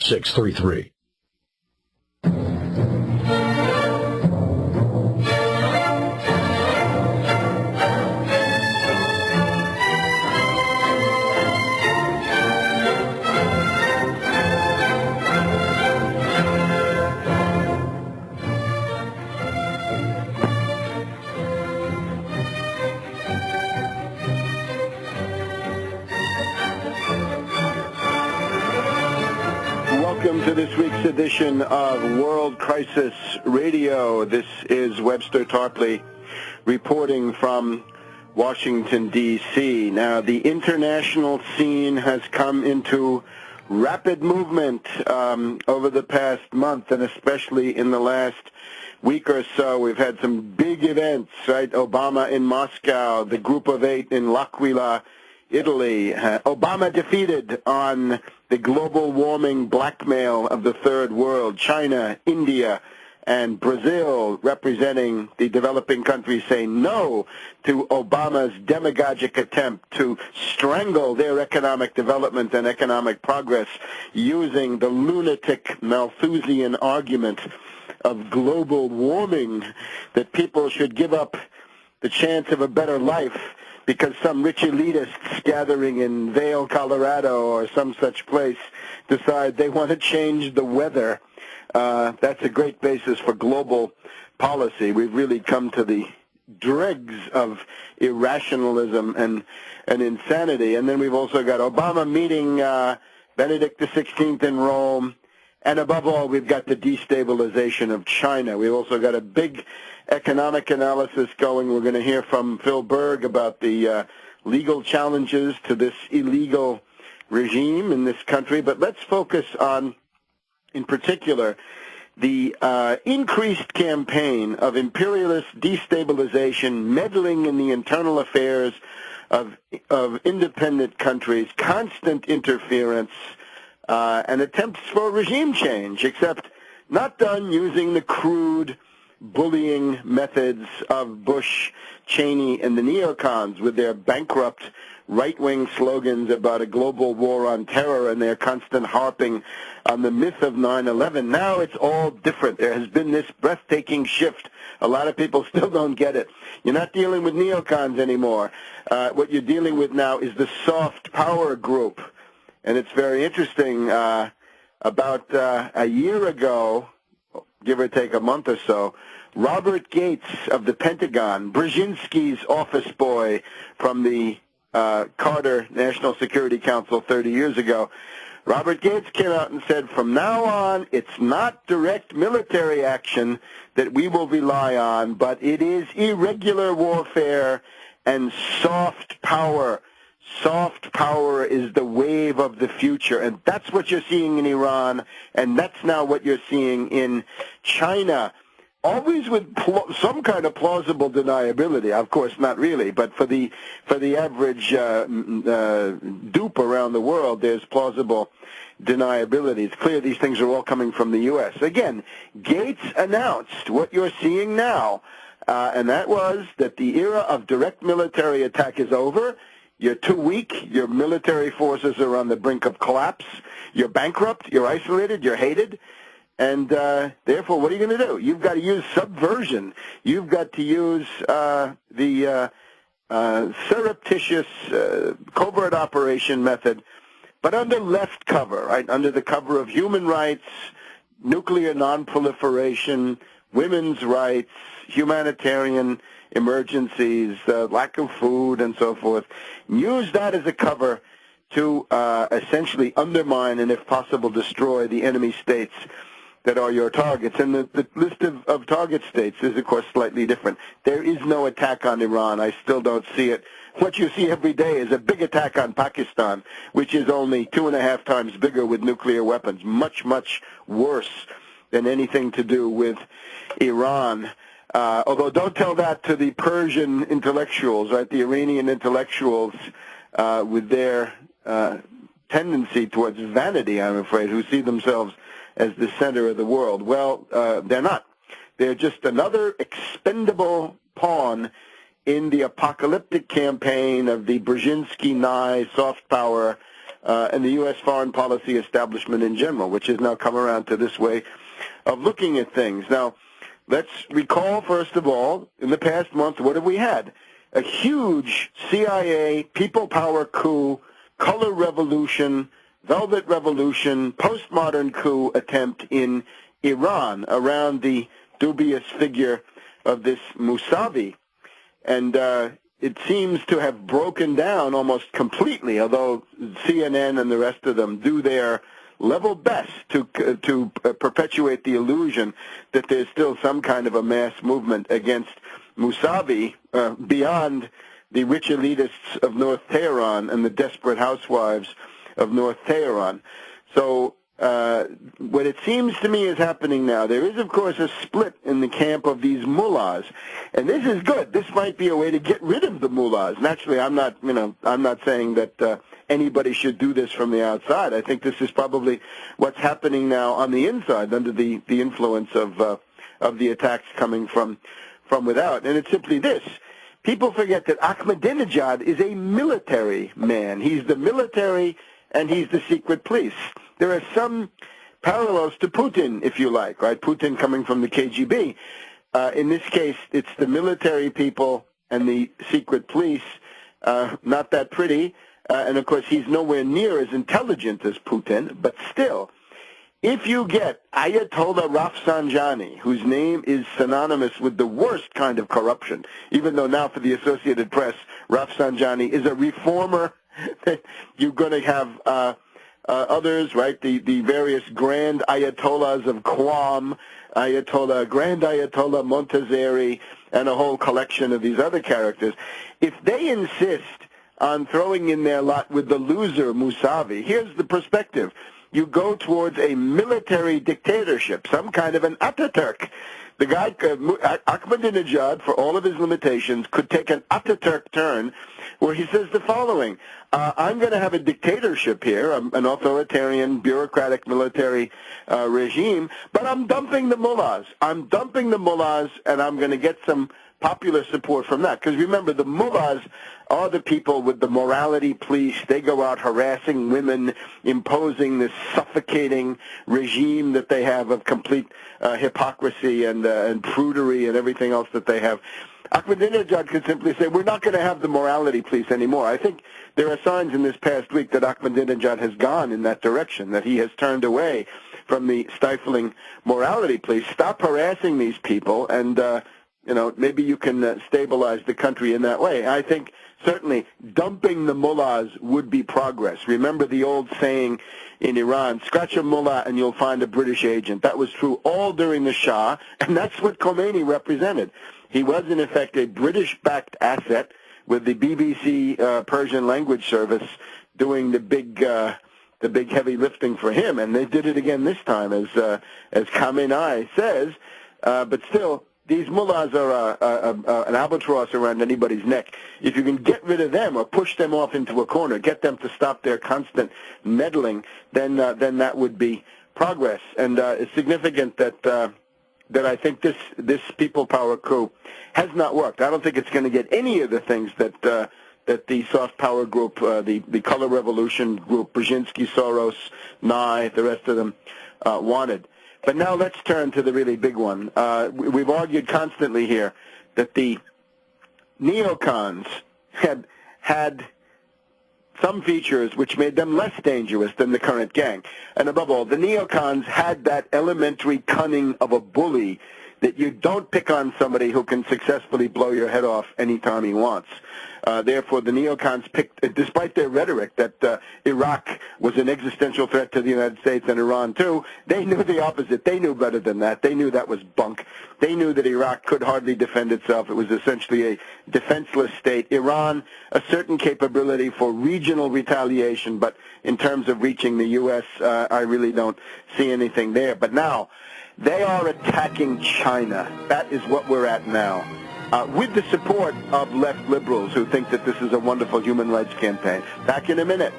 633. Welcome to this week's edition of World Crisis Radio. This is Webster Tarpley reporting from Washington, D.C. Now, the international scene has come into rapid movement over the past month, and especially in the last week or so. We've had some big events, right? Obama in Moscow, the Group of Eight in L'Aquila, Italy. Obama defeated on the global warming blackmail of the third world. China, India, and Brazil, representing the developing countries, say no to Obama's demagogic attempt to strangle their economic development and economic progress using the lunatic Malthusian argument of global warming, that people should give up the chance of a better life because some rich elitists gathering in Vail, Colorado, or some such place decide they want to change the weather. That's a great basis for global policy. We've really come to the dregs of irrationalism and insanity. And then we've also got Obama meeting Benedict XVI in Rome. And above all, we've got the destabilization of China. We've also got a big economic analysis going. We're going to hear from Phil Berg about the legal challenges to this illegal regime in this country. But let's focus on, in particular, the increased campaign of imperialist destabilization, meddling in the internal affairs of independent countries, constant interference, and attempts for regime change, except not done using the crude bullying methods of Bush, Cheney, and the neocons with their bankrupt right-wing slogans about a global war on terror and their constant harping on the myth of 9/11. Now it's all different. There has been this breathtaking shift. A lot of people still don't get it. You're not dealing with neocons anymore. What you're dealing with now is the soft power group. And it's very interesting. About a year ago, give or take a month or so, Robert Gates of the Pentagon, Brzezinski's office boy from the Carter National Security Council 30 years ago, Robert Gates came out and said, from now on, it's not direct military action that we will rely on, but it is irregular warfare and soft power. Soft power is the wave of the future, and that's what you're seeing in Iran, and that's now what you're seeing in China, always with some kind of plausible deniability. Of course, not really, but for the average dupe around the world, there's plausible deniability. It's clear these things are all coming from the U.S. Again, Gates announced what you're seeing now, and that was that the era of direct military attack is over. You're too weak. Your military forces are on the brink of collapse. You're bankrupt. You're isolated. You're hated. And therefore, what are you going to do? You've got to use subversion. You've got to use the surreptitious covert operation method, but under left cover, right? Under the cover of human rights, nuclear non-proliferation, women's rights, humanitarian emergencies, lack of food, and so forth. Use that as a cover to essentially undermine and, if possible, destroy the enemy states that are your targets. And the list of target states is, of course, slightly different. There is no attack on Iran. I still don't see it. What you see every day is a big attack on Pakistan, which is only 2.5 times bigger with nuclear weapons, much, much worse than anything to do with Iran. Although don't tell that to the Persian intellectuals, right? The Iranian intellectuals with their tendency towards vanity, I'm afraid, who see themselves as the center of the world. Well, they're not. They're just another expendable pawn in the apocalyptic campaign of the Brzezinski-Nye soft power and the U.S. foreign policy establishment in general, which has now come around to this way of looking at things. Now, let's recall, first of all, in the past month, what have we had? A huge CIA people power coup, color revolution, velvet revolution, postmodern coup attempt in Iran around the dubious figure of this Mousavi. And it seems to have broken down almost completely, although CNN and the rest of them do their level best to perpetuate the illusion that there's still some kind of a mass movement against Mousavi beyond the rich elitists of North Tehran and the desperate housewives of North Tehran. So what it seems to me is happening now, there is, of course, a split in the camp of these mullahs, and this is good. This might be a way to get rid of the mullahs. Naturally, I'm not saying that anybody should do this from the outside. I think this is probably what's happening now on the inside under the influence of the attacks coming from without. And it's simply this. People forget that Ahmadinejad is a military man. He's the military and he's the secret police. There are some parallels to Putin, if you like, right? Putin coming from the KGB. In this case, it's the military people and the secret police, not that pretty. And, of course, he's nowhere near as intelligent as Putin, but still, if you get Ayatollah Rafsanjani, whose name is synonymous with the worst kind of corruption, even though now for the Associated Press, Rafsanjani is a reformer, you're going to have others, right, the various grand Ayatollahs of Qom, Grand Ayatollah Montazeri, and a whole collection of these other characters. If they insist on throwing in their lot with the loser Mousavi, here's the perspective. You go towards a military dictatorship, some kind of an Ataturk. The guy, Ahmadinejad, for all of his limitations, could take an Ataturk turn where he says the following: I'm going to have a dictatorship here, an authoritarian, bureaucratic military regime, but I'm dumping the mullahs. I'm dumping the mullahs, and I'm going to get some popular support from that. Because remember, the mullahs are the people with the morality police. They go out harassing women, imposing this suffocating regime that they have of complete hypocrisy and prudery and everything else that they have. Ahmadinejad could simply say, we're not going to have the morality police anymore. I think there are signs in this past week that Ahmadinejad has gone in that direction, that he has turned away from the stifling morality police. Stop harassing these people, and maybe you can stabilize the country in that way. I think certainly dumping the mullahs would be progress. Remember the old saying in Iran, scratch a mullah and you'll find a British agent. That was true all during the Shah, and that's what Khomeini represented. He was, in effect, a British-backed asset with the BBC Persian language service doing the big heavy lifting for him, and they did it again this time, as Khamenei says. But still, these mullahs are an albatross around anybody's neck. If you can get rid of them or push them off into a corner, get them to stop their constant meddling, then that would be progress. And it's significant that I think this people power coup has not worked. I don't think it's going to get any of the things that the soft power group, the color revolution group, Brzezinski, Soros, Nye, the rest of them wanted. But now let's turn to the really big one. We've argued constantly here that the neocons had some features which made them less dangerous than the current gang. And above all, the neocons had that elementary cunning of a bully that you don't pick on somebody who can successfully blow your head off anytime he wants. Therefore, the neocons picked, despite their rhetoric that Iraq was an existential threat to the United States and Iran too, they knew the opposite. They knew better than that. They knew that was bunk. They knew that Iraq could hardly defend itself. It was essentially a defenseless state. Iran, a certain capability for regional retaliation, but in terms of reaching the U.S., I really don't see anything there. But now, they are attacking China. That is what we're at now. With the support of left liberals who think that this is a wonderful human rights campaign. Back in a minute.